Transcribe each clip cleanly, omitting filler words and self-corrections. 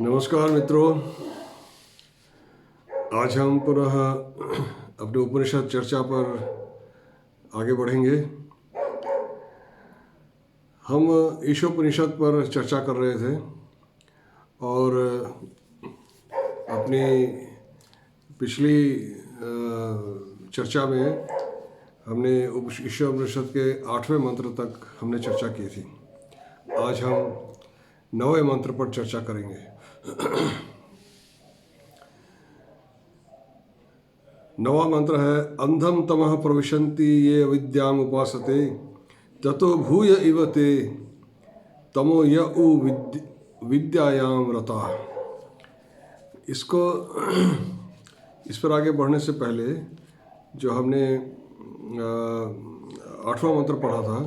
नमस्कार मित्रों। आज हम पुनः अपने उपनिषद चर्चा पर आगे बढ़ेंगे। हम ईशोपनिषद पर चर्चा कर रहे थे और अपनी पिछली चर्चा में हमने ईशोपनिषद के 8वें मंत्र तक हमने चर्चा की थी। आज हम 9वें मंत्र पर चर्चा करेंगे। नवा मंत्र है अंधम तमः प्रविशन्ति ये विद्याम उपासते ततो भूय इव ते तमो य उ विद्यायाम रता। इसको इस पर आगे बढ़ने से पहले जो हमने 8वां मंत्र पढ़ा था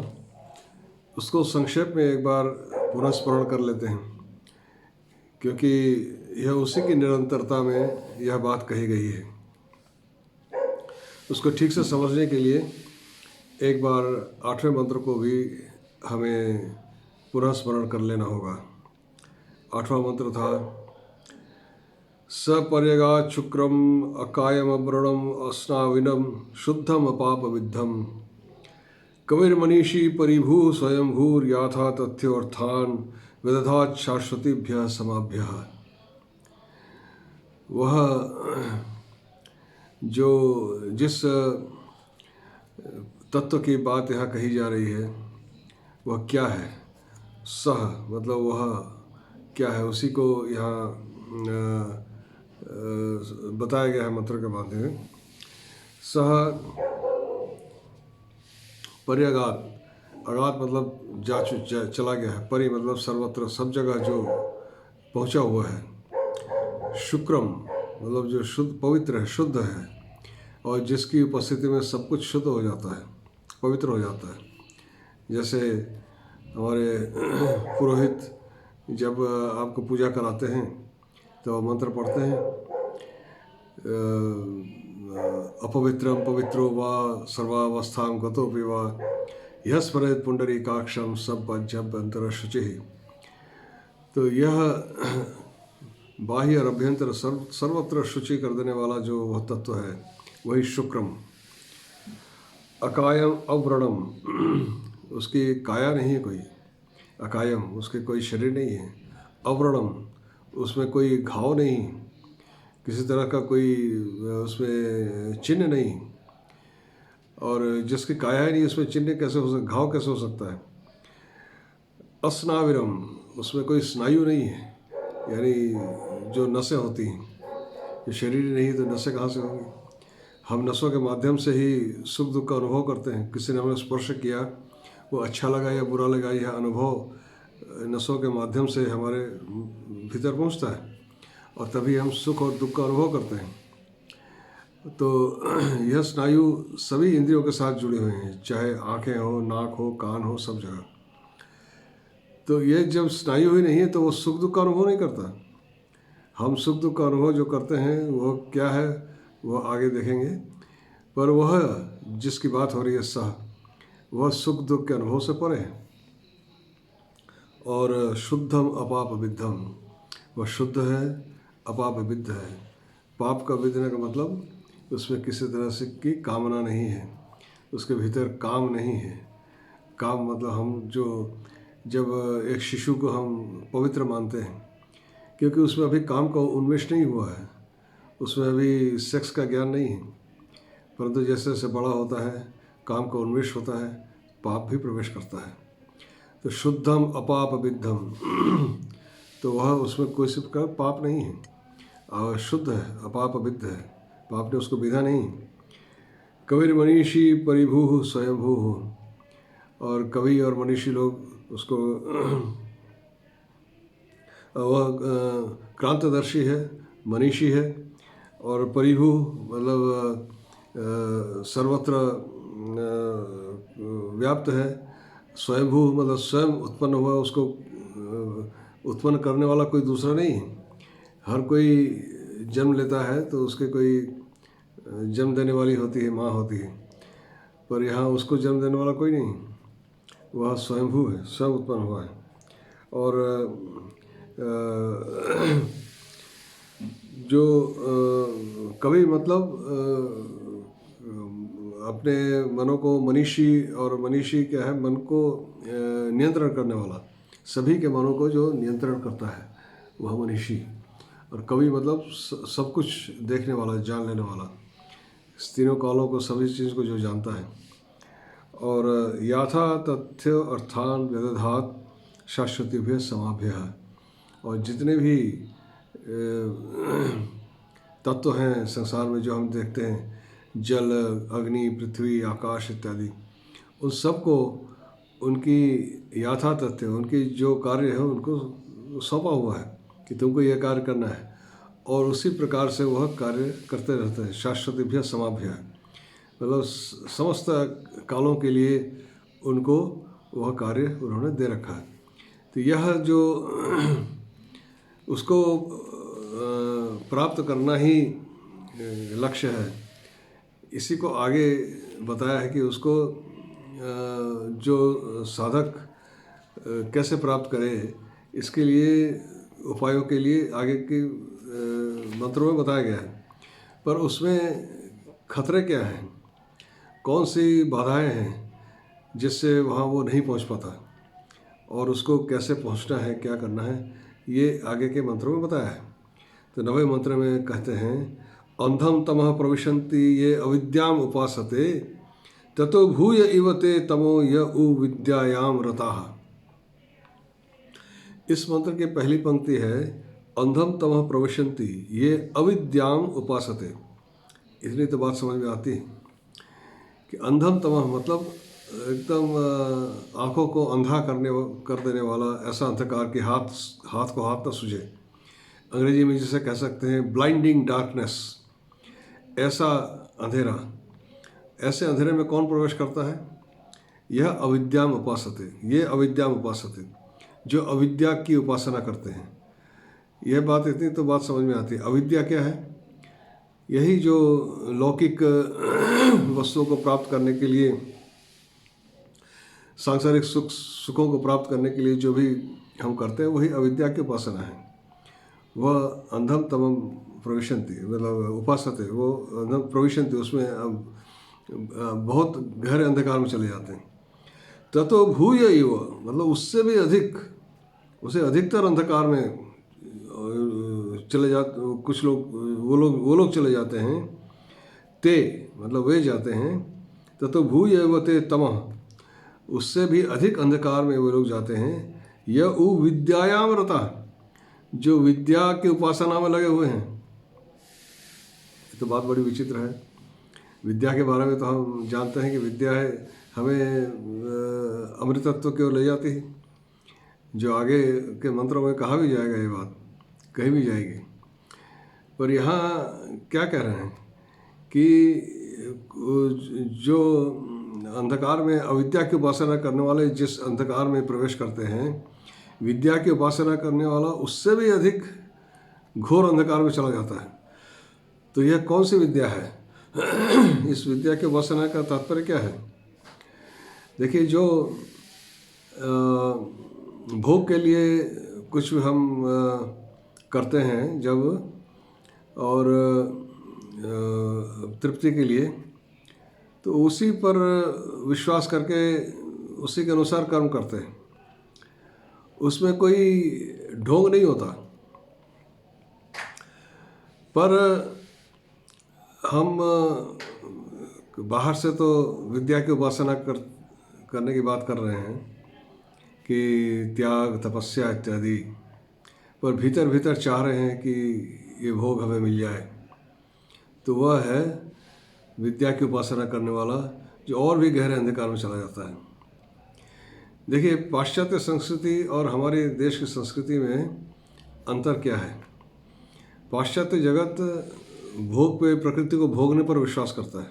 उसको संक्षेप में एक बार पुनः स्मरण कर लेते हैं, क्योंकि यह उसी की निरंतरता में यह बात कही गई है। उसको ठीक से समझने के लिए एक बार 8वें मंत्र को भी हमें पुनः स्मरण कर लेना होगा। 8वां मंत्र था सपर्यगात् शुक्रम अकायम अव्रणम अस्नाविनम शुद्धम अपाप विद्धम कविर्मनीषी परिभू स्वयंभूर याथा तथ्योर्थान विदधात् शाश्वतीभ्य समाभ्य। वह जो जिस तत्व की बात यहाँ कही जा रही है वह क्या है, सह मतलब वह क्या है, उसी को यहाँ बताया गया है मंत्र के माध्यम में। सह पर्यगात, अगात मतलब चला गया है, परि मतलब सर्वत्र सब जगह जो पहुँचा हुआ है, शुक्रम मतलब जो शुद्ध पवित्र है, शुद्ध है, और जिसकी उपस्थिति में सब कुछ शुद्ध हो जाता है, पवित्र हो जाता है। जैसे हमारे पुरोहित जब आपको पूजा कराते हैं तो मंत्र पढ़ते हैं अपवित्रम पवित्रो वा सर्वावस्थां गतोपि वा यह स्मरेत पुंडरीकाक्षम सब जब अंतर शुचि। तो यह बाह्य और अभ्यंतर सर्वत्र शुचि कर देने वाला जो वह तत्व है वही शुक्रम। अकायम अव्रणम, उसकी काया नहीं है कोई, अकायम उसके कोई शरीर नहीं है, अव्रणम उसमें कोई घाव नहीं, किसी तरह का कोई उसमें चिन्ह नहीं, और जिसकी काया ही नहीं उसमें चिन्ह कैसे हो सकता, घाव कैसे हो सकता है। अस्नाविरम, उसमें कोई स्नायु नहीं है, यानी जो नसें होती हैं, ये शरीर ही नहीं तो नसें कहाँ से होंगी। हम नसों के माध्यम से ही सुख दुख का अनुभव करते हैं। किसी ने हमें स्पर्श किया, वो अच्छा लगा या बुरा लगा, यह अनुभव नसों के माध्यम से हमारे भीतर पहुंचता है और तभी हम सुख और दुख का अनुभव करते हैं। तो यह स्नायु सभी इंद्रियों के साथ जुड़े हुए हैं, चाहे आँखें हो, नाक हो, कान हो, सब जगह। तो ये जब स्नायु ही नहीं है तो वो सुख दुख का अनुभव नहीं करता। हम सुख दुख का अनुभव जो करते हैं वो क्या है वह आगे देखेंगे, पर वह जिसकी बात हो रही है सह, वह सुख दुख के अनुभव से परे है। और शुद्धम अपाप विद्धम, वह शुद्ध है, अपाप विद्ध है। पाप का विद्धने का मतलब उसमें किसी तरह से की कामना नहीं है, उसके भीतर काम नहीं है। काम मतलब हम जो जब एक शिशु को हम पवित्र मानते हैं, क्योंकि उसमें अभी काम का उन्मेष नहीं हुआ है, उसमें अभी सेक्स का ज्ञान नहीं है, परंतु जैसे जैसे बड़ा होता है काम का उन्मेष होता है, पाप भी प्रवेश करता है। तो शुद्धम अपाप विद्धम, तो वह उसमें कोई सी प्रकार पाप नहीं है और शुद्ध है, अपाप विद्ध है, पाप ने उसको विधा नहीं। कविर मनीषी परिभू स्वयंभू, और कवि और मनीषी लोग उसको वह क्रांतदर्शी है, मनीषी है, और परिभू मतलब सर्वत्र व्याप्त है। स्वयंभू मतलब स्वयं उत्पन्न हुआ, उसको उत्पन्न करने वाला कोई दूसरा नहीं है। हर कोई जन्म लेता है तो उसके कोई जन्म देने वाली होती है, माँ होती है, पर यहाँ उसको जन्म देने वाला कोई नहीं, वह स्वयंभू है, स्वयं उत्पन्न हुआ है। और जो कवि मतलब अपने मनों को मनीषी, और मनीषी क्या है, मन को नियंत्रण करने वाला, सभी के मनों को जो नियंत्रण करता है वह मनीषी। और कवि मतलब सब कुछ देखने वाला, जान लेने वाला, तीनों कालों को, सभी चीज़ को जो जानता है। और याथा तथ्य अर्थान व्यदधात शाश्वतीभ्य समाभ्य। और जितने भी तत्व हैं संसार में जो हम देखते हैं, जल, अग्नि, पृथ्वी, आकाश इत्यादि, उन सबको उनकी यथा तथ्य, उनकी जो कार्य है उनको सौंपा हुआ है कि तुमको यह कार्य करना है, और उसी प्रकार से वह कार्य करते रहते हैं। शाश्वतीभ्य समाभ्य, मतलब समस्त कालों के लिए उनको वह कार्य उन्होंने दे रखा है। तो यह जो उसको प्राप्त करना ही लक्ष्य है, इसी को आगे बताया है कि उसको जो साधक कैसे प्राप्त करे, इसके लिए उपायों के लिए आगे के मंत्रों में बताया गया है। पर उसमें खतरे क्या हैं, कौन सी बाधाएं हैं जिससे वहाँ वो नहीं पहुँच पाता, और उसको कैसे पहुँचना है, क्या करना है, ये आगे के मंत्रों में बताया है। तो 90वें मंत्र में कहते हैं, अंधम तमः प्रविशन्ति ये अविद्याम उपासते ततो भूय इव ते तमो य उ विद्यायाम रताः। इस मंत्र की पहली पंक्ति है, अंधम तमः प्रविशन्ति ये अविद्याम उपासते। इतनी तो बात समझ में आती है कि अंधम तमः मतलब एकदम आँखों को अंधा कर देने वाला ऐसा अंधकार कि हाथ को हाथ न सूझे। अंग्रेजी में जिसे कह सकते हैं ब्लाइंडिंग डार्कनेस, ऐसा अंधेरा। ऐसे अंधेरे में कौन प्रवेश करता है? यह अविद्याम उपासते, ये अविद्याम उपासते, जो अविद्या की उपासना करते हैं। यह बात, इतनी तो बात समझ में आती है। अविद्या क्या है? यही जो लौकिक वस्तुओं को प्राप्त करने के लिए, सांसारिक सुखों को प्राप्त करने के लिए जो भी हम करते हैं, वही अविद्या की उपासना है। वह अंधम तमम प्रविशन्ति, मतलब उपासते, वो अंधम प्रविशन्ति, उसमें बहुत गहरे अंधकार में चले जाते हैं। ततो भूय इव, मतलब उससे भी अधिक, उसे अधिकतर अंधकार में चले जाते कुछ लोग, वो लोग चले जाते हैं। ते मतलब वे जाते हैं, ततो भूय इव ते तमः, उससे भी अधिक अंधकार में वे लोग जाते हैं। य उ विद्यायाम रता, जो विद्या की उपासना में लगे हुए हैं। तो बात बड़ी विचित्र है। विद्या के बारे में तो हम जानते हैं कि विद्या है, हमें अमृतत्व की ओर ले जाती है, जो आगे के मंत्रों में कहा भी जाएगा, ये बात कही भी जाएगी। पर यहाँ क्या कह रहे हैं कि जो अंधकार में अविद्या की उपासना करने वाले जिस अंधकार में प्रवेश करते हैं, विद्या की उपासना करने वाला उससे भी अधिक घोर अंधकार में चला जाता है। तो यह कौन सी विद्या है? इस विद्या की उपासना का तात्पर्य क्या है? देखिए, जो भोग के लिए कुछ हम करते हैं जब, और तृप्ति के लिए, तो उसी पर विश्वास करके उसी के अनुसार कर्म करते हैं। उसमें कोई ढोंग नहीं होता। पर हम बाहर से तो विद्या की उपासना करने की बात कर रहे हैं कि त्याग, तपस्या इत्यादि, पर भीतर भीतर चाह रहे हैं कि ये भोग हमें मिल जाए। तो वह है विद्या की उपासना करने वाला, जो और भी गहरे अंधकार में चला जाता है। देखिए, पाश्चात्य संस्कृति और हमारे देश की संस्कृति में अंतर क्या है? पाश्चात्य जगत भोग पे, प्रकृति को भोगने पर विश्वास करता है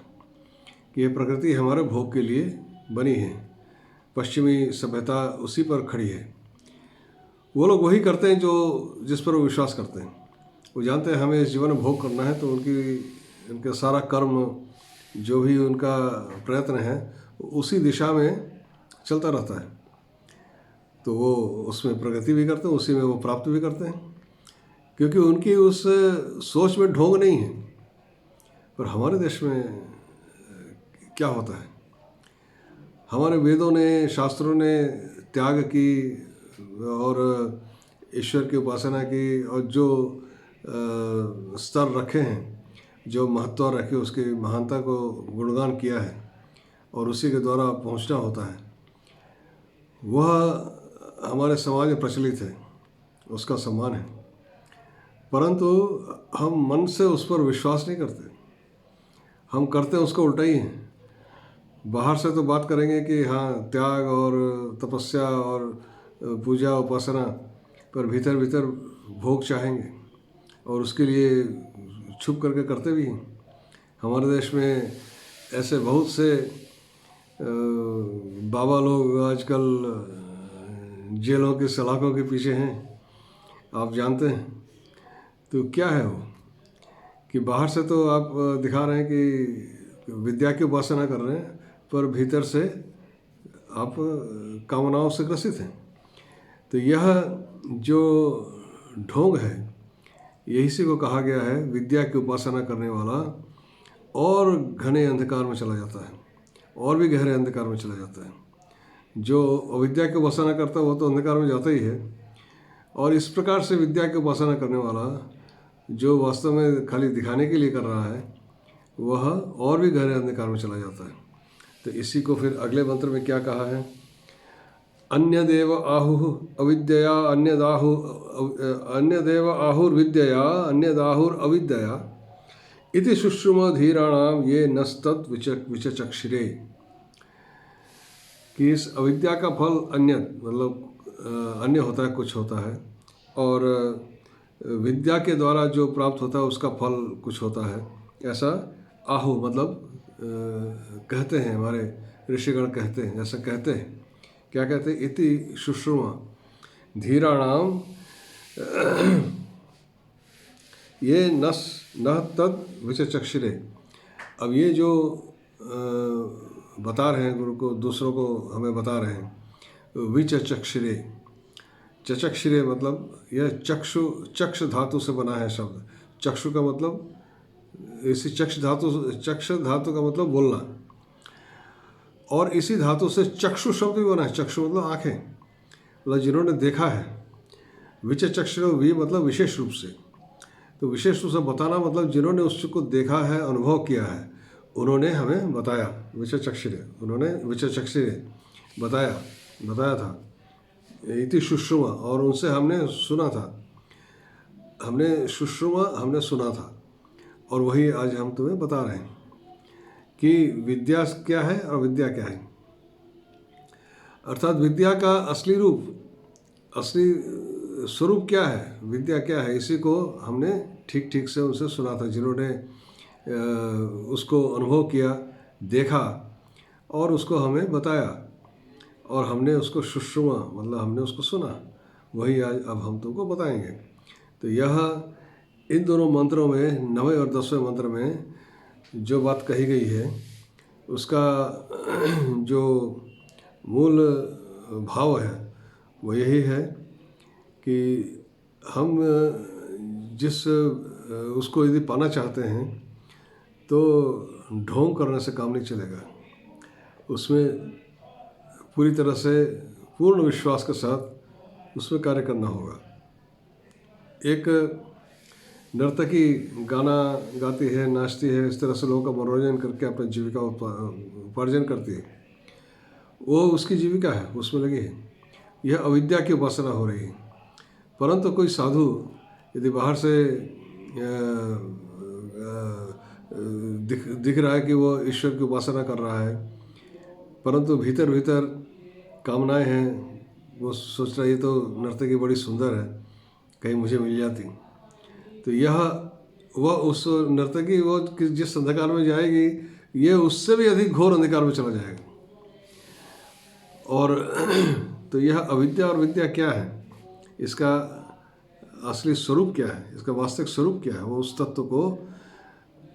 कि यह प्रकृति हमारे भोग के लिए बनी है। पश्चिमी सभ्यता उसी पर खड़ी है। वो लोग वही करते हैं जो जिस पर वो विश्वास करते हैं। वो जानते हैं हमें इस जीवन में भोग करना है, तो उनका सारा कर्म, जो भी उनका प्रयत्न है, उसी दिशा में चलता रहता है। तो वो उसमें प्रगति भी करते हैं, उसी में वो प्राप्त भी करते हैं, क्योंकि उनकी उस सोच में ढोंग नहीं है। पर हमारे देश में क्या होता है, हमारे वेदों ने, शास्त्रों ने त्याग की और ईश्वर की उपासना की, और जो स्तर रखे हैं, जो महत्व रखे, उसकी महानता को गुणगान किया है और उसी के द्वारा पहुंचना होता है, वह हमारे समाज में प्रचलित है, उसका सम्मान है। परंतु हम मन से उस पर विश्वास नहीं करते, हम करते हैं उसका उल्टा ही है। बाहर से तो बात करेंगे कि हाँ त्याग और तपस्या और पूजा उपासना, पर भीतर भीतर भोग चाहेंगे और उसके लिए छुप करके करते भी हैं। हमारे देश में ऐसे बहुत से बाबा लोग आजकल जेलों की सलाखों के पीछे हैं, आप जानते हैं। तो क्या है वो कि बाहर से तो आप दिखा रहे हैं कि विद्या की उपासना कर रहे हैं, पर भीतर से आप कामनाओं से ग्रसित हैं। तो यह जो ढोंग है, यही से को कहा गया है, विद्या की उपासना करने वाला और घने अंधकार में चला जाता है, और भी गहरे अंधकार में चला जाता है। जो अविद्या की उपासना करता है वो तो अंधकार में जाता ही है, और इस प्रकार से विद्या की उपासना करने वाला जो वास्तव में खाली दिखाने के लिए कर रहा है, वह और भी गहरे अंधकार में चला जाता है। तो इसी को फिर अगले मंत्र में क्या कहा है, अन्य देव आहुः अविद्यया अन्य देव आहुर्विद्यया अन्य दाहुर अविद्यया इति शुश्रुम धीराणाम ये नस्तत् विचचक्षिरे। कि इस अविद्या का फल अन्य, मतलब अन्य होता है, कुछ होता है, और विद्या के द्वारा जो प्राप्त होता है उसका फल कुछ होता है, ऐसा आहु मतलब कहते हैं, हमारे ऋषिगण कहते हैं, ऐसा कहते हैं। क्या कहते हैं, इति शुश्रुमा धीराणाम ये न तद विचचक्षिरे। अब ये जो बता रहे हैं गुरु को, दूसरों को हमें बता रहे हैं, विचचक्षिरे, चचक्षिरे मतलब यह चक्ष धातु से बना है शब्द। चक्षु का मतलब इसी चक्ष धातु का मतलब बोलना, और इसी धातु से चक्षु शब्द भी बना है। चक्षु मतलब आँखें, मतलब जिन्होंने देखा है। विचचक्षिरे वी मतलब विशेष रूप से, तो विशेष रूप से बताना मतलब जिन्होंने उस चीज़ को देखा है, अनुभव किया है, उन्होंने हमें बताया। विचचक्षिरे, उन्होंने विचचक्षिरे बताया था। इति शुश्रुमा, और उनसे हमने सुना था, हमने सुना था, और वही आज हम तुम्हें बता रहे हैं कि विद्या क्या है और विद्या क्या है। अर्थात विद्या का असली रूप, असली स्वरूप क्या है, विद्या क्या है, इसी को हमने ठीक ठीक से उनसे सुना था, जिन्होंने उसको अनुभव किया, देखा और उसको हमें बताया, और हमने उसको शुश्रुमा मतलब हमने उसको सुना। वही आज अब हम तुमको बताएंगे। तो यह इन दोनों मंत्रों में, 9वें और 10वें मंत्र में जो बात कही गई है, उसका जो मूल भाव है वो यही है कि हम जिस उसको यदि पाना चाहते हैं तो ढोंग करने से काम नहीं चलेगा। उसमें पूरी तरह से पूर्ण विश्वास के साथ उसमें कार्य करना होगा। एक नर्तकी गाना गाती है, नाचती है, इस तरह से लोगों का मनोरंजन करके अपना जीविका उपार्जन करती है, वो उसकी जीविका है, उसमें लगी है। यह अविद्या की उपासना हो रही है। परंतु कोई साधु यदि बाहर से दिख रहा है कि वो ईश्वर की उपासना कर रहा है, परंतु भीतर भीतर कामनाएं हैं, वो सोच रहा है ये तो नर्तकी बड़ी सुंदर है, कहीं मुझे मिल जाती। तो यह वह उस नर्तकी वो जिस अंधकार में जाएगी, ये उससे भी अधिक घोर अंधकार में चला जाएगा। और तो यह अविद्या और विद्या क्या है, इसका असली स्वरूप क्या है, इसका वास्तविक स्वरूप क्या है, वो उस तत्व को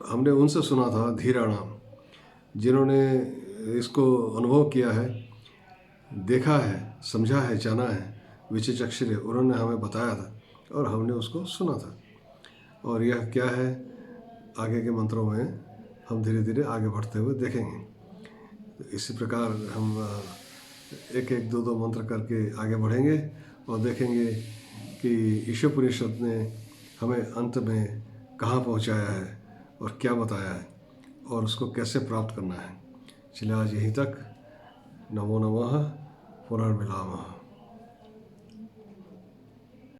हमने उनसे सुना था, धीराणाम, जिन्होंने इसको अनुभव किया है, देखा है, समझा है, जाना है, विचक्षिरे उन्होंने हमें बताया था और हमने उसको सुना था। और यह क्या है, आगे के मंत्रों में हम धीरे धीरे आगे बढ़ते हुए देखेंगे। तो इसी प्रकार हम एक एक दो दो मंत्र करके आगे बढ़ेंगे और देखेंगे कि ईशोपनिषद ने हमें अंत में कहाँ पहुँचाया है और क्या बताया है और उसको कैसे प्राप्त करना है। चलिए आज यहीं तक। नमो नमः। पुनर्मिलामः।